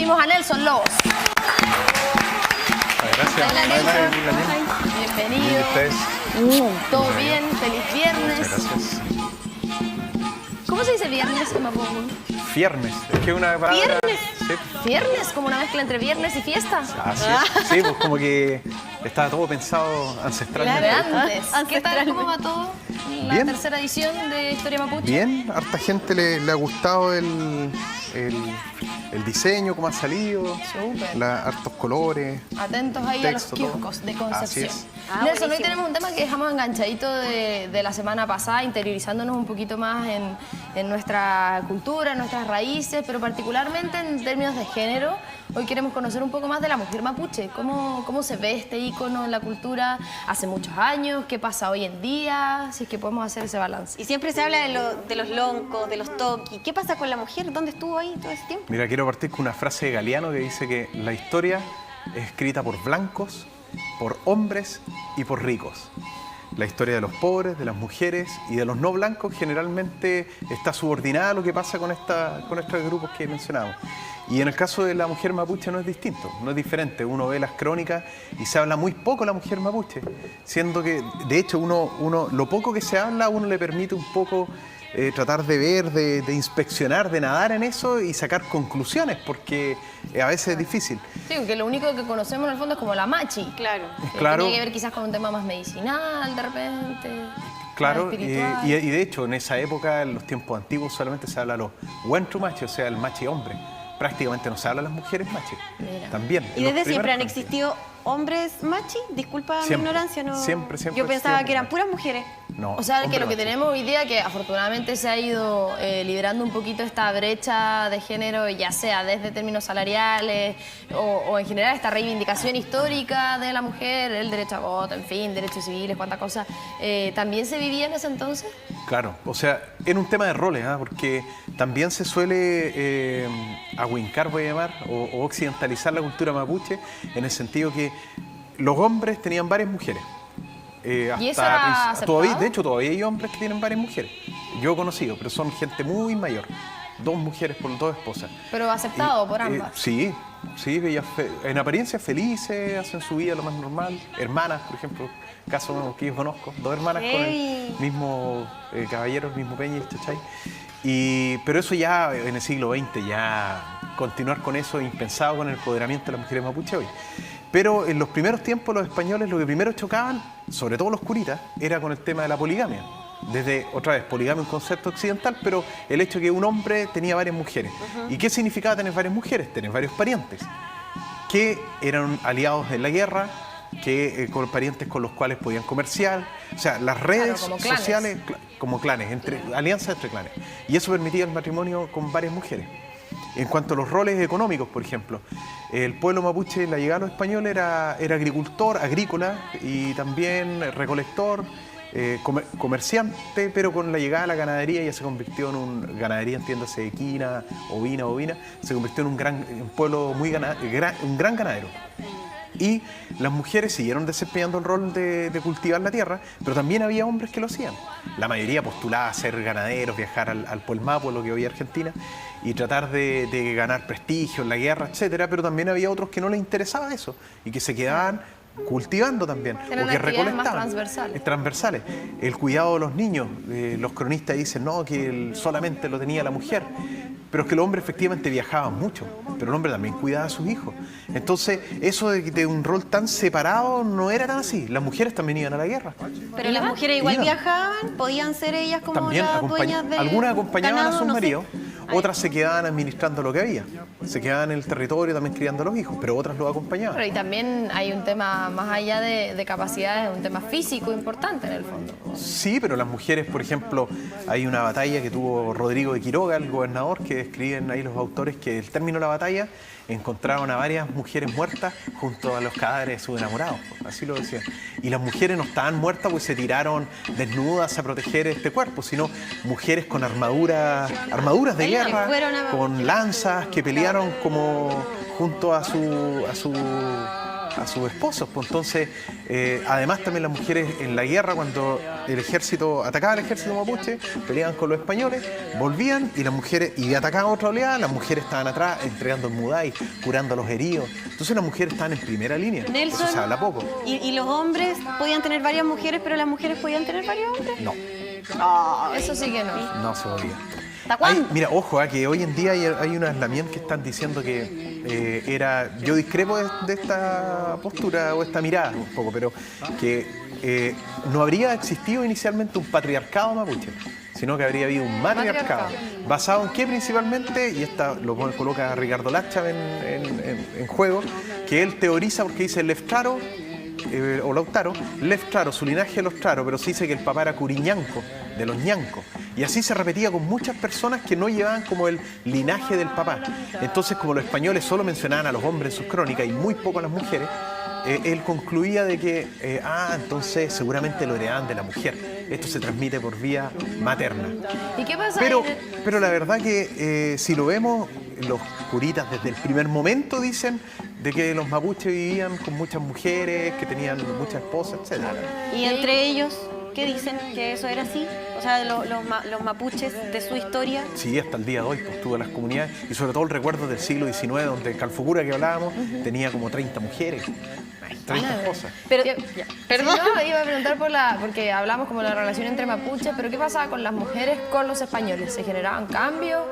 recibimos a Nelson Lobos. Gracias. Hola, Nelson. Bienvenido. ¿Todo bien? Feliz viernes. Muchas gracias. ¿Cómo se dice viernes en Mapudungun? Viernes. Es que una palabra... ¿Viernes? Sí. ¿Viernes? ¿Como una mezcla entre viernes y fiesta? Así es. Sí, pues como que estaba todo pensado ancestralmente. De antes. ¿Qué tal? Ancestralmente. ¿Cómo va todo? La Bien. tercera edición de Historia Mapuche. Bien, harta gente le ha gustado el diseño, cómo ha salido, Súper. hartos colores. Atentos ahí a los Texto, todo. kioscos de Así Concepción. es. Nelson, hoy buenísimo. tenemos un tema que dejamos enganchadito de la semana pasada, interiorizándonos un poquito más en nuestra cultura, en nuestras raíces, pero particularmente en términos de género. Hoy queremos conocer un poco más de la mujer mapuche, cómo se ve este ícono en la cultura hace muchos años, qué pasa hoy en día, si es que podemos hacer ese balance. Y siempre se habla de los loncos, de los toquis. ¿Qué pasa con la mujer? ¿Dónde estuvo ahí todo ese tiempo? Mira, quiero partir con una frase de Galeano que dice que la historia es escrita por blancos, por hombres y por ricos. La historia de los pobres, de las mujeres y de los no blancos generalmente está subordinada a lo que pasa con estos grupos que mencionamos. Y en el caso de la mujer mapuche no es distinto, no es diferente. Uno ve las crónicas y se habla muy poco de la mujer mapuche, siendo que, de hecho, lo poco que se habla a uno le permite un poco tratar de ver, de inspeccionar, de nadar en eso y sacar conclusiones, porque a veces es difícil. Sí, que lo único que conocemos en el fondo es como la machi. Claro. Claro. Tiene que ver quizás con un tema más medicinal de repente. Claro, más y espiritual. de hecho en esa época, en los tiempos antiguos, solamente se habla de los huentru machi, o sea, el machi hombre. Prácticamente no se habla de las mujeres machi. Mira. También. ¿Y en los desde siempre han primeros existido hombres machi? Disculpa mi Siempre, ignorancia, ¿no? siempre Yo pensaba existieron que eran hombres. puras mujeres. No, O sea, que hombre lo que machi. tenemos hoy día, que afortunadamente se ha ido liderando un poquito esta brecha de género, ya sea desde términos salariales o en general esta reivindicación histórica de la mujer, el derecho a voto, en fin, derechos civiles, cuántas cosas, ¿también se vivía en ese entonces? Claro, o sea, en un tema de roles, porque también se suele ahuincar, voy a llamar, o occidentalizar la cultura mapuche, en el sentido que los hombres tenían varias mujeres. ¿Y eso era aceptado? De hecho, todavía hay hombres que tienen varias mujeres. Yo he conocido, pero son gente muy mayor. 2 mujeres por 2 esposas. Pero aceptado por ambas. Sí, ellas en apariencia felices, hacen su vida lo más normal. Hermanas, por ejemplo, caso que yo conozco, 2 hermanas con el mismo caballero, el mismo Peña y el Chachay. Pero eso ya en el siglo XX, ya continuar con eso es impensado con el empoderamiento de las mujeres mapuche hoy. Pero en los primeros tiempos los españoles lo que primero chocaban, sobre todo los curitas, era con el tema de la poligamia. Desde, otra vez, poligamia es un concepto occidental, pero el hecho de que un hombre tenía varias mujeres. ¿Y qué significaba tener varias mujeres? Tener varios parientes, que eran aliados en la guerra, que con parientes con los cuales podían comerciar. O sea, las redes como clanes. sociales, como clanes, alianzas entre clanes. Y eso permitía el matrimonio con varias mujeres. En cuanto a los roles económicos, por ejemplo, el pueblo mapuche en la llegada de los españoles era agricultor, agrícola y también recolector, comerciante, pero con la llegada de la ganadería ya se convirtió en ganadería, entiéndase, equina, ovina, se convirtió en un pueblo un gran ganadero. Y las mujeres siguieron desempeñando el rol de cultivar la tierra, pero también había hombres que lo hacían. La mayoría postulaba a ser ganaderos, viajar al Puelmapo, lo que hoy es Argentina, y tratar de ganar prestigio en la guerra, etcétera, pero también había otros que no les interesaba eso y que se quedaban cultivando también, Eran o que actividades más recolectaban. transversales. El cuidado de los niños, los cronistas dicen no, que solamente lo tenía la mujer, pero es que los hombres efectivamente viajaban mucho, pero el hombre también cuidaba a sus hijos. Entonces, eso de un rol tan separado no era tan así. Las mujeres también iban a la guerra. Pero las mujeres igual Iban. viajaban, podían ser ellas como También las dueñas del algunas acompañaban ganado, a sus no sé. maridos, otras se quedaban administrando lo que había. Se quedaban en el territorio también criando a los hijos, pero otras los acompañaban. Pero y también hay un tema, más allá de capacidades, un tema físico importante en el fondo. Sí, pero las mujeres, por ejemplo, hay una batalla que tuvo Rodrigo de Quiroga, el gobernador, que describen ahí los autores que al término de la batalla encontraron a varias mujeres muertas junto a los cadáveres de sus enamorados, así lo decían. Y las mujeres no estaban muertas pues se tiraron desnudas a proteger este cuerpo, sino mujeres con armaduras de guerra, fueron con lanzas que pelearon como junto a a sus esposos. Pues entonces, además también las mujeres en la guerra, cuando el ejército atacaba al ejército mapuche, peleaban con los españoles, volvían y las mujeres, y atacaban otra oleada, las mujeres estaban atrás entregando el mudai, curando a los heridos. Entonces las mujeres estaban en primera línea. Nelson, eso se habla poco. ¿Y los hombres podían tener varias mujeres, pero las mujeres podían tener varios hombres? No, Eso sí que no. no se podía. ¿Hasta cuándo? Mira, ojo, que hoy en día hay unas lamien que están diciendo que yo discrepo de esta postura o esta mirada un poco, pero que no habría existido inicialmente un patriarcado mapuche, sino que habría habido un matriarcado. ¿Basado en qué principalmente? Y esta lo coloca Ricardo Lachav en juego, que él teoriza porque dice Leftraro, o Lautaro, Leftraro, su linaje de los Traro, pero se dice que el papá era Curiñanco, de los ñancos. Y así se repetía con muchas personas que no llevaban como el linaje del papá. Entonces, como los españoles solo mencionaban a los hombres en sus crónicas y muy poco a las mujeres, él concluía de que, entonces seguramente lo heredaban de la mujer. Esto se transmite por vía materna. ¿Y qué pasa? Pero la verdad que si lo vemos, los curitas desde el primer momento dicen de que los mapuches vivían con muchas mujeres, que tenían muchas esposas, etc. ¿Y entre ellos qué dicen? ¿Que eso era así? O sea, los mapuches de su historia. Sí, hasta el día de hoy, pues tuvo las comunidades, y sobre todo el recuerdo del siglo XIX, donde Calfucura, que hablábamos, tenía como 30 mujeres, 30 esposas. Pero, Perdón. Sí, no, iba a preguntar porque hablamos como de la relación entre mapuches, pero ¿qué pasaba con las mujeres con los españoles? ¿Se generaban cambios?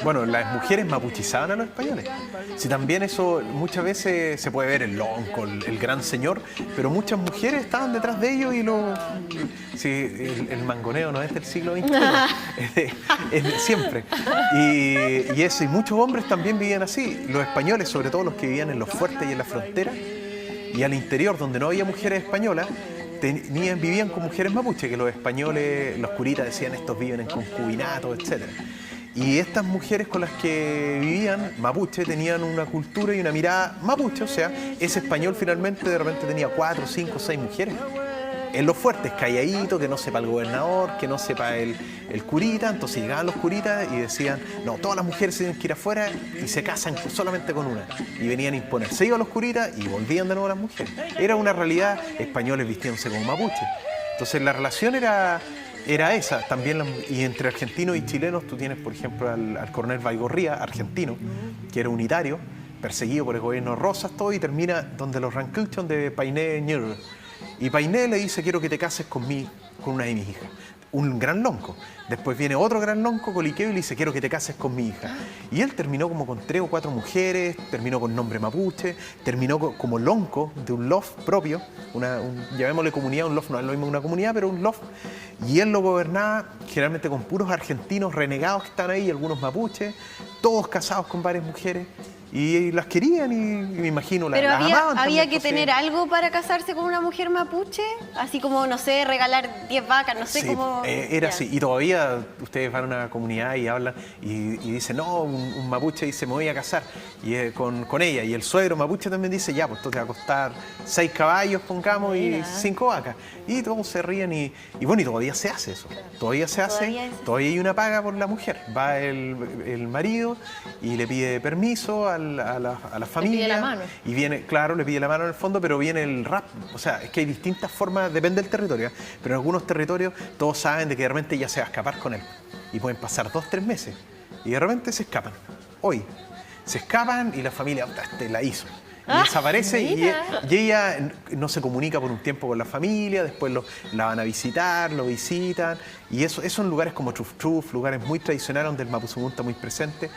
Bueno, las mujeres mapuchizaban a los españoles. Si también eso muchas veces se puede ver el lonco, el gran señor, pero muchas mujeres estaban detrás de ellos y el mangoneo no es del siglo XXI, es de siempre. Y muchos hombres también vivían así. Los españoles, sobre todo los que vivían en los fuertes y en la frontera, y al interior, donde no había mujeres españolas, vivían con mujeres mapuche, que los españoles, los curitas decían, estos viven en concubinato, etc. Y estas mujeres con las que vivían, mapuche, tenían una cultura y una mirada mapuche, o sea, ese español finalmente de repente tenía 4, 5, 6 mujeres. En los fuertes, calladito, que no sepa el gobernador, que no sepa el curita. Entonces llegaban los curitas y decían, no, todas las mujeres tienen que ir afuera y se casan solamente con una. Y venían a imponer. Se iban los curitas y volvían de nuevo las mujeres. Era una realidad, españoles vistiéndose como mapuche. Entonces la relación era esa. También, y entre argentinos y chilenos, tú tienes, por ejemplo, al coronel Baigorría, argentino, que era unitario, perseguido por el gobierno Rosas, todo, y termina donde los rancuchos de Painé Ñur. Y Painé le dice, quiero que te cases con una de mis hijas. Un gran lonco. Después viene otro gran lonco, Coliqueo, y le dice, quiero que te cases con mi hija. Y él terminó como con 3 o 4 mujeres, terminó con nombre mapuche, terminó como lonco de un loft propio, llamémosle comunidad, un loft no es lo mismo que una comunidad, pero un loft. Y él lo gobernaba generalmente con puros argentinos renegados que están ahí, algunos mapuches, todos casados con varias mujeres. Y las querían y me imagino las amaban. Pero había que tener algo para casarse con una mujer mapuche, así como, no sé, regalar 10 vacas, no sé sí, cómo... era así. Y todavía ustedes van a una comunidad y hablan y dicen, no, un mapuche dice, me voy a casar con ella. Y el suegro mapuche también dice, ya, pues esto te va a costar 6 caballos, pongamos, y 5 vacas. Y todos se ríen y bueno, y todavía se hace eso. Todavía se hace, todavía hay una paga por la mujer. Va el marido y le pide permiso a la familia. Le pide la mano. Y viene, claro, le pide la mano en el fondo, pero viene el rap. O sea, es que hay distintas formas, depende del territorio, pero en algunos territorios todos saben de que de repente ya se va a escapar con él. Y pueden pasar 2, 3 meses. Y de repente se escapan. Hoy. Se escapan y la familia, la hizo. Y desaparece y ella no se comunica por un tiempo con la familia, después la van a visitar, lo visitan, y eso son lugares como Truf Truf, lugares muy tradicionales donde el Mapuzungún está muy presente,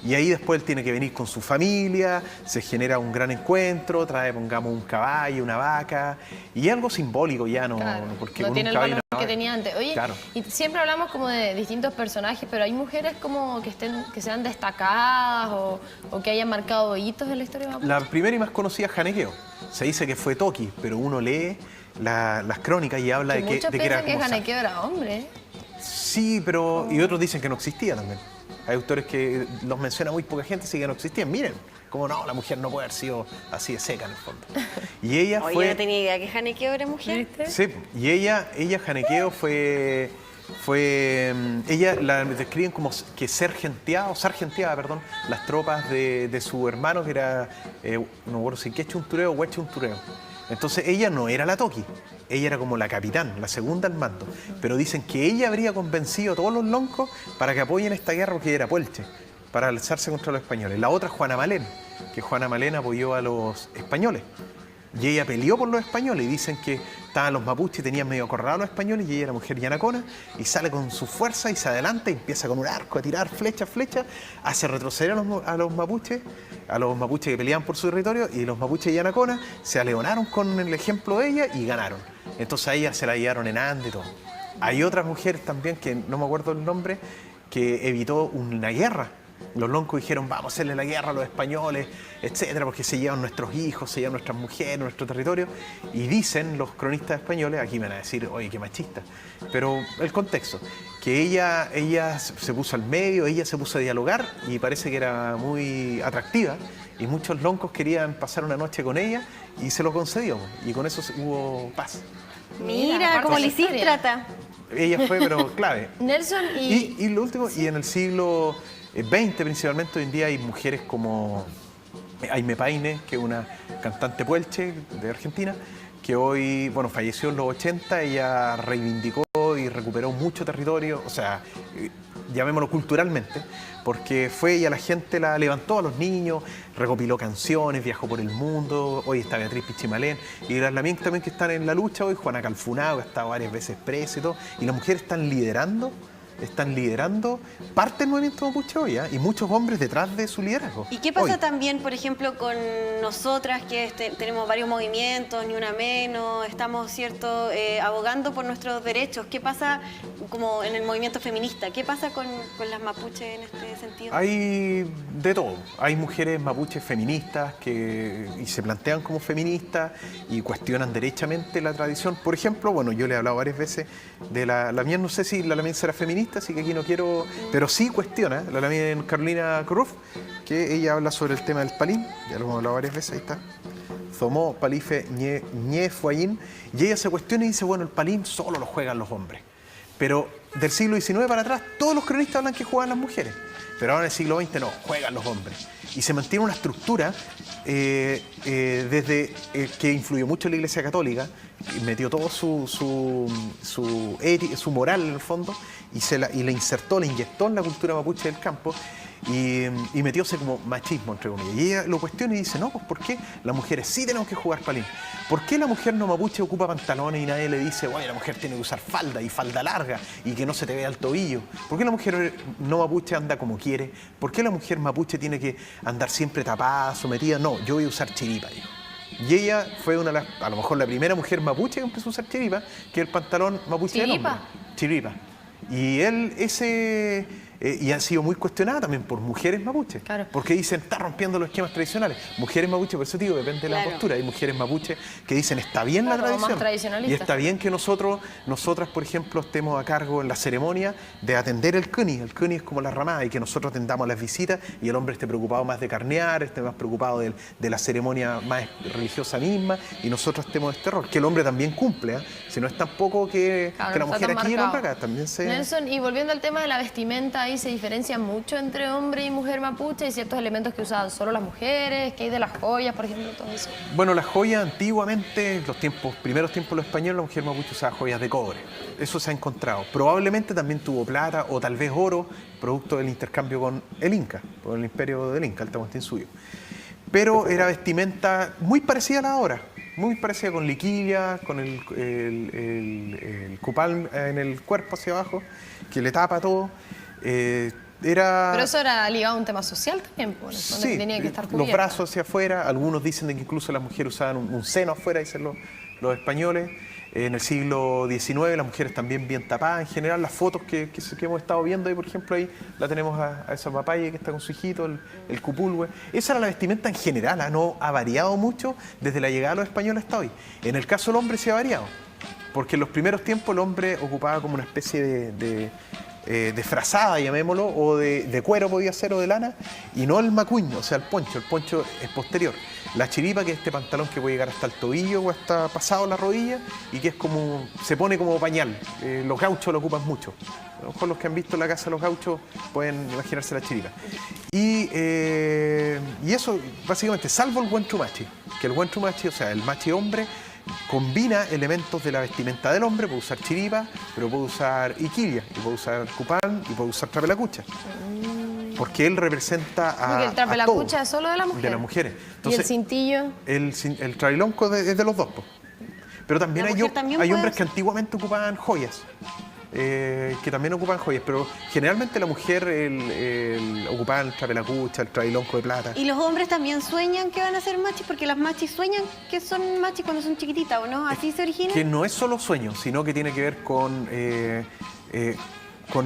y ahí después él tiene que venir con su familia, se genera un gran encuentro, trae, pongamos, un caballo, una vaca, y es algo simbólico ya, claro, porque no con tiene un caballo, el valor que tenía antes. Oye, claro. Y siempre hablamos como de distintos personajes, pero hay mujeres como que sean destacadas o que hayan marcado hitos en la historia de Mapuche. La primera y más conocida es Janequeo. Se dice que fue Toki, pero uno lee las crónicas y habla de que era como... Janequeo era hombre. Sí, pero... Y otros dicen que no existía también. Hay autores que los menciona muy poca gente, así que no existían. Miren, como no, la mujer no puede haber sido así de seca en el fondo. Y ella Oye, fue... no tenía idea que Janequeo era mujer. ¿Viste? Sí, y ella Janequeo fue Ella la describen como que sargenteaba, perdón, las tropas de su hermano, que era, no me acuerdo si Quechuntureo o Huechuntureo. Entonces ella no era la Toqui, ella era como la capitán, la segunda al mando. Pero dicen que ella habría convencido a todos los loncos para que apoyen esta guerra, porque era Puelche, para alzarse contra los españoles. La otra, Juana Malén, que Juana Malén apoyó a los españoles. Y ella peleó por los españoles, y dicen que estaban los mapuches y tenían medio acorralados a los españoles, y ella era mujer yanacona, y sale con su fuerza y se adelanta y empieza con un arco a tirar flecha, hace retroceder a los mapuches que peleaban por su territorio, y los mapuches yanaconas se aleonaron con el ejemplo de ella y ganaron. Entonces a ella se la llevaron en Ande y todo. Hay otras mujeres también, que no me acuerdo el nombre, que evitó una guerra. Los loncos dijeron, vamos a hacerle la guerra a los españoles, etcétera, porque se llevan nuestros hijos, se llevan nuestras mujeres, nuestro territorio. Y dicen los cronistas españoles, aquí me van a decir, oye, qué machista, pero el contexto, que ella se puso al medio, ella se puso a dialogar, y parece que era muy atractiva, y muchos loncos querían pasar una noche con ella, y se lo concedió, y con eso hubo paz. Mira, como Lisístrata. Ella fue, pero clave. Nelson y lo último, y en el siglo XX principalmente, hoy en día hay mujeres como Aimee Paine, que es una cantante puelche de Argentina, que hoy, bueno, falleció en los 80, ella reivindicó y recuperó mucho territorio, o sea, llamémoslo culturalmente, porque fue ella, la gente la levantó, a los niños, recopiló canciones, viajó por el mundo. Hoy está Beatriz Pichimalén, y las también que están en la lucha hoy, Juana Calfunao, que ha estado varias veces presa y todo, y las mujeres están liderando parte del movimiento mapuche hoy, y muchos hombres detrás de su liderazgo. ¿Y qué pasa hoy también, por ejemplo, con nosotras, que tenemos varios movimientos, ni una menos, estamos, ¿cierto?, abogando por nuestros derechos? ¿Qué pasa como en el movimiento feminista? ¿Qué pasa con las mapuches en este sentido? Hay de todo. Hay mujeres mapuches feministas y se plantean como feministas y cuestionan derechamente la tradición. Por ejemplo, bueno, yo le he hablado varias veces de la mía, no sé si la mía será feminista, así que aquí no quiero, pero sí cuestiona, la mía en Carolina Corruf, que ella habla sobre el tema del palín, ya lo hemos hablado varias veces, ahí está. Zomó, Palife, Ñe, Fuayín, y ella se cuestiona y dice, bueno, el palín solo lo juegan los hombres. Pero del siglo XIX para atrás, todos los cronistas hablan que juegan las mujeres. Pero ahora en el siglo XX no, juegan los hombres. Y se mantiene una estructura desde que influyó mucho en la Iglesia Católica, y metió todo su moral en el fondo, y la insertó, la inyectó en la cultura mapuche del campo, y metióse como machismo, entre comillas. Y ella lo cuestiona y dice, no, pues ¿por qué las mujeres sí tenemos que jugar palín? ¿Por qué la mujer no mapuche ocupa pantalones y nadie le dice, oye, la mujer tiene que usar falda y falda larga y que no se te vea el tobillo? ¿Por qué la mujer no mapuche anda como quiere? ¿Por qué la mujer mapuche tiene que andar siempre tapada, sometida? No, yo voy a usar chiripa, dijo. Y ella fue una de las, a lo mejor la primera mujer mapuche que empezó a usar chiripa, que es el pantalón mapuche del hombre. Chiripa. Y y ha sido muy cuestionada también por mujeres mapuches, claro, porque dicen, está rompiendo los esquemas tradicionales. Mujeres mapuches, por eso digo, depende de la postura. Hay mujeres mapuches que dicen, está bien la tradición, y está bien que nosotras, por ejemplo, estemos a cargo en la ceremonia de atender el cuni. El cuni es como la ramada, y que nosotros atendamos las visitas, y el hombre esté preocupado más de carnear, esté más preocupado de la ceremonia más religiosa misma, y nosotros estemos este rol, que el hombre también cumple, si no es tampoco que la mujer aquí y el hombre acá también se... Nelson, y volviendo al tema de la vestimenta, ahí se diferencia mucho entre hombre y mujer mapuche. Hay ciertos elementos que usaban solo las mujeres, que hay de las joyas, por ejemplo, todo eso. Bueno, las joyas antiguamente, primeros tiempos de los españoles, la mujer mapuche usaba joyas de cobre. Eso se ha encontrado. Probablemente también tuvo plata o tal vez oro, producto del intercambio con el Inca, con el imperio del Inca, el Tahuantinsuyo. Pero era vestimenta muy parecida a la de ahora, muy parecida, con liquilla, con el cupal en el cuerpo hacia abajo, que le tapa todo. Pero eso era ligado a un tema social también, pues, sí, tenía que estar cubierta. Los brazos hacia afuera. Algunos dicen de que incluso las mujeres usaban un seno afuera, dicen los españoles. En el siglo XIX las mujeres también bien tapadas. En general, las fotos que hemos estado viendo ahí, por ejemplo, ahí la tenemos a esa papaya que está con su hijito, el cupulhue. Esa era la vestimenta en general, no ha variado mucho desde la llegada de los españoles hasta hoy. En el caso del hombre sí ha variado, porque en los primeros tiempos el hombre ocupaba como una especie de frazada, llamémoslo, o de cuero podía ser, o de lana, y no el macuño, o sea, el poncho es posterior. La chiripa, que es este pantalón que puede llegar hasta el tobillo o hasta pasado la rodilla, y que es como, se pone como pañal. Los gauchos lo ocupan mucho. A lo mejor los que han visto la casa de los gauchos pueden imaginarse la chiripa. Y eso, básicamente, salvo el huenchumachi, que el huenchumachi, o sea, el machi hombre, combina elementos de la vestimenta del hombre, puede usar chiripa, pero puede usar iquilla, y puede usar cupán, y puede usar trapelacucha. Porque él representa Porque el trapelacucha es solo de las mujeres. De las mujeres. Entonces, ¿y el cintillo? El trailonco es de los dos. Pero también hay hombres que antiguamente ocupaban joyas. Que también ocupan joyas, pero generalmente la mujer ocupaba el trapelacucha, el trailonco de plata. ¿Y los hombres también sueñan que van a ser machis? Porque las machis sueñan que son machis cuando son chiquititas, ¿o no? ¿Así se origina? Que no es solo sueño, sino que tiene que ver con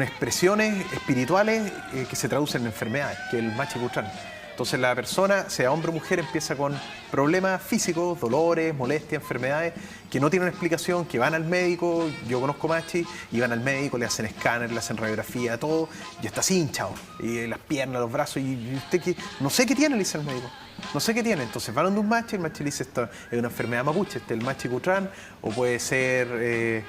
expresiones espirituales que se traducen en enfermedades, que es el machi cutrán. Entonces la persona, sea hombre o mujer, empieza con problemas físicos, dolores, molestias, enfermedades que no tienen explicación, que van al médico. Yo conozco machis y van al médico, le hacen escáner, le hacen radiografía, todo, y está así hinchado, y las piernas, los brazos, y usted que no sé qué tiene, le dice al médico. No sé qué tiene. Entonces van donde un machi, el machi le dice, esto es una enfermedad mapuche, este es el machi cutrán, o puede ser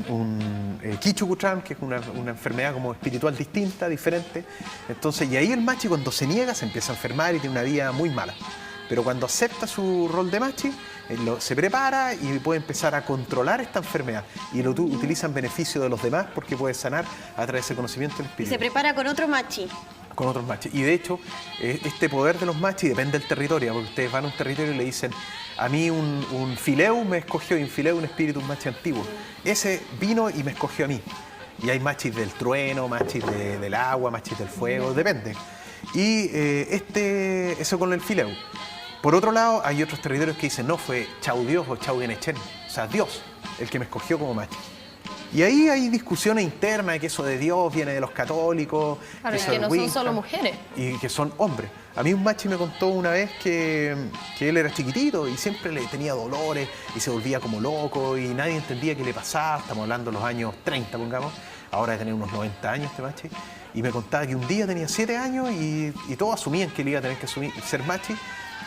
un quichu cutrán, que es una enfermedad como espiritual distinta, diferente. Entonces, y ahí el machi, cuando se niega, se empieza a enfermar y tiene una vida muy mala. Pero cuando acepta su rol de machi, se prepara y puede empezar a controlar esta enfermedad. Y lo utiliza en beneficio de los demás porque puede sanar a través de ese conocimiento del espíritu. Y se prepara con otro machi. Con otros machis. Y de hecho, este poder de los machis depende del territorio, porque ustedes van a un territorio y le dicen, a mí un fileu me escogió, y un fileu un espíritu, un machi antiguo. Ese vino y me escogió a mí. Y hay machis del trueno, machis del agua, machis del fuego, depende. Y eso con el fileu. Por otro lado, hay otros territorios que dicen, no, fue Chau Dios o Chau Genechen, o sea, Dios, el que me escogió como machi. Y ahí hay discusiones internas de que eso de Dios viene de los católicos. Claro, y que no son solo mujeres. Y que son hombres. A mí un machi me contó una vez que él era chiquitito y siempre le tenía dolores y se volvía como loco y nadie entendía qué le pasaba. Estamos hablando de los años 30, pongamos. Ahora de tener unos 90 años este machi. Y me contaba que un día tenía 7 años y todos asumían que él iba a tener que ser machi.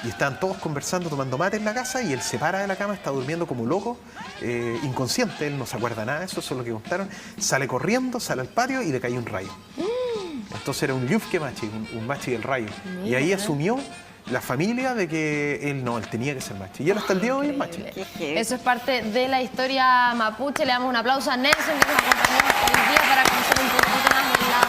Y estaban todos conversando, tomando mate en la casa, y él se para de la cama, está durmiendo como loco, inconsciente, él no se acuerda nada de eso es lo que contaron. Sale corriendo, sale al patio y le cae un rayo. Entonces era un yufke machi, un machi del rayo. Mira. Y ahí asumió la familia de que él tenía que ser machi. Y él hasta el día de hoy es machi. Eso es parte de la historia mapuche. Le damos un aplauso a Nelson, que nos acompañó hoy día para conocer un poquito más del lado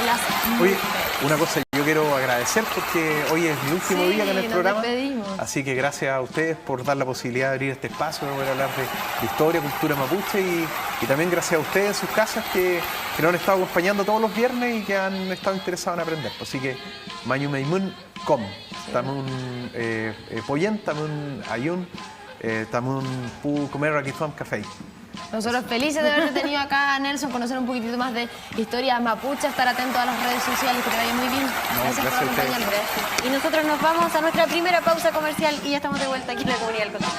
de las... Oye, una cosa, yo quiero agradecer porque hoy es mi último día en el programa. Despedimos. Así que gracias a ustedes por dar la posibilidad de abrir este espacio, de poder hablar de historia, cultura mapuche, y también gracias a ustedes en sus casas que nos han estado acompañando todos los viernes y que han estado interesados en aprender. Así que mañumeimun.com, tamun poyen, tamun ayun, tamun pu comer aquí café. Nosotros felices de haberte tenido acá, Nelson, conocer un poquitito más de historia mapuche, estar atento a las redes sociales, que te vaya muy bien. Gracias por acompañarnos. Y nosotros nos vamos a nuestra primera pausa comercial y ya estamos de vuelta aquí en la Comunidad del Contacto.